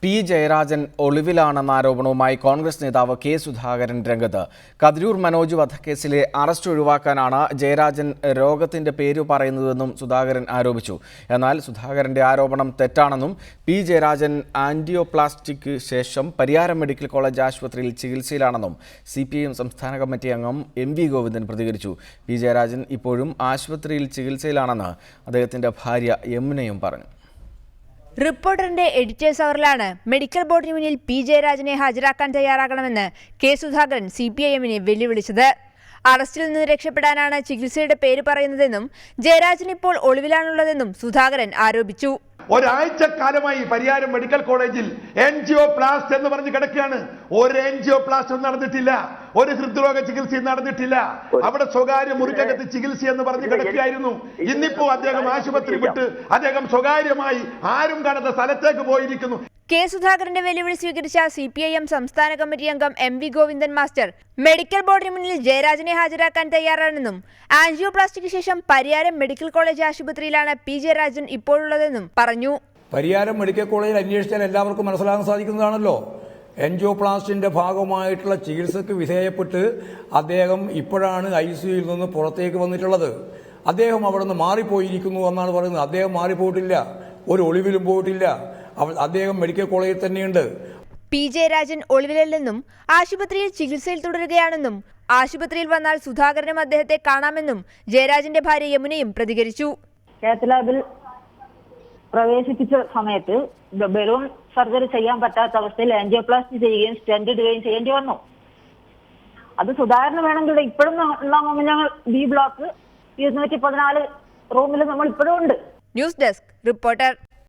P Jayarajan ഒളിവിലാണെന്ന ആരോപണവുമായി കോൺഗ്രസ് നേതാവ് K Sudhakaran രംഗത്ത്. കതിരൂർ മനോജ് വധക്കേസിലെ അറസ്റ്റ് ഒഴിവാക്കാനാണ് ജയരാജൻ രോഗത്തിന്റെ പേര് പറയുന്നതെന്നും സുധാകരൻ ആരോപിച്ചു. എന്നാൽ സുധാകരന്റെ ആരോപണം തെറ്റാണെന്നും പി ജയരാജൻ ആൻജിയോപ്ലാസ്റ്റിക്ക് ശേഷം പരിയാരം മെഡിക്കൽ കോളേജ് ആശുപത്രിയിൽ ചികിത്സയിലാണെന്നും CPIM സംസ്ഥാന കമ്മിറ്റി അംഗം MV ഗോവിന്ദൻ പ്രതികരിച്ചു. പി ജയരാജൻ ഇപ്പോഴും ആശുപത്രിയിൽ ചികിത്സയിലാണെന്ന് അദ്ദേഹത്തിന്റെ ഭാര്യ യമുനയും പറഞ്ഞു. റിപ്പോർട്ടറിന്റെ എഡിറ്റേഴ്സ് അവറിലാണ് മെഡിക്കൽ ബോർഡിന് മുന്നിൽ പി ജയരാജനെ ഹാജരാക്കാൻ തയ്യാറാകണമെന്ന് കെ സുധാകരൻ CPIMനെ വെല്ലുവിളിച്ചത്. അറസ്റ്റിൽ നിന്ന് രക്ഷപ്പെടാനാണ് ചികിത്സയുടെ പേര് പറയുന്നതെന്നും ജയരാജൻ ഇപ്പോൾ ഒളിവിലാണുള്ളതെന്നും സുധാകരൻ ആരോപിച്ചു. ഒരാഴ്ചക്കാലമായി പരിയാരം മെഡിക്കൽ കോളേജിൽ എൻജിയോപ്ലാസ്റ്റ് എന്ന് പറഞ്ഞ് കിടക്കുകയാണ്. ഒരു എൻജിയോപ്ലാസ്റ്റും നടന്നിട്ടില്ല, ഒരു ഹൃദ്രോഗ ചികിത്സയും നടന്നിട്ടില്ല. അവിടെ സ്വകാര്യ മുറിക്കകത്ത് ചികിത്സ എന്ന് പറഞ്ഞ് കിടക്കുകയായിരുന്നു. ഇന്നിപ്പോ അദ്ദേഹം ആശുപത്രി വിട്ട് അദ്ദേഹം സ്വകാര്യമായി ആരും കാണാത്ത സ്ഥലത്തേക്ക് പോയിരിക്കുന്നു. കെ സുധാകരന്റെ വെല്ലുവിളി സ്വീകരിച്ച CPIM സംസ്ഥാന കമ്മിറ്റി അംഗം MV ഗോവിന്ദൻ മാസ്റ്റർ മെഡിക്കൽ ബോർഡിന് മുന്നിൽ ജയരാജനെ ഹാജരാക്കാൻ തയ്യാറാണെന്നും ആൻജിയോപ്ലാസ്റ്റിക്ക് ശേഷം പരിയാരം മെഡിക്കൽ കോളേജ് ആശുപത്രിയിലാണ് പി ജയരാജൻ ഇപ്പോഴുള്ളതെന്നും പറഞ്ഞു. പരിയാരം മെഡിക്കൽ കോളേജിൽ അന്വേഷിച്ചാൽ എല്ലാവർക്കും മനസ്സിലാക്കാൻ സാധിക്കുന്നതാണല്ലോ. എൻജിയോപ്ലാസ്റ്റിന്റെ ഭാഗമായിട്ടുള്ള ചികിത്സയ്ക്ക് വിധേയപ്പെട്ട് അദ്ദേഹം ഇപ്പോഴാണ് ICUയിൽ നിന്ന് പുറത്തേക്ക് വന്നിട്ടുള്ളത്. അദ്ദേഹം അവിടെ നിന്ന് മാറിപ്പോയിരിക്കുന്നു എന്നാണ് പറയുന്നത്. അദ്ദേഹം മാറിപ്പോയിട്ടില്ല, ഒരു ഒളിവിലും പോയിട്ടില്ല. അദ്ദേഹം മെഡിക്കൽ കോളേജിൽ തന്നെയുണ്ട്. പി ജയരാജൻ ഒളിവിലല്ലെന്നും ആശുപത്രിയിൽ ചികിത്സയിൽ തുടരുകയാണെന്നും ആശുപത്രിയിൽ വന്നാൽ സുധാകരനും അദ്ദേഹത്തെ കാണാമെന്നും ജയരാജന്റെ ഭാര്യ യമുനയും പ്രതികരിച്ചു. കാത്തലാബിൽ പ്രവേശിപ്പിച്ച സമയത്ത് ബലൂൺ സർജറി ചെയ്യാൻ പറ്റാത്ത അവസ്ഥയിൽ ആൻജിയോപ്ലാസ്റ്റി ചെയ്യുകയും സ്റ്റെന്റ് ഇടുകയും ചെയ്യേണ്ടി വന്നു. അത് സുധാകരന് വേണമെങ്കിൽ ഇപ്പോഴും ഞങ്ങൾ B ബ്ലോക്ക് 214 റൂമിൽ നമ്മൾ ഇപ്പോഴും ഉണ്ട്. News desk reporter.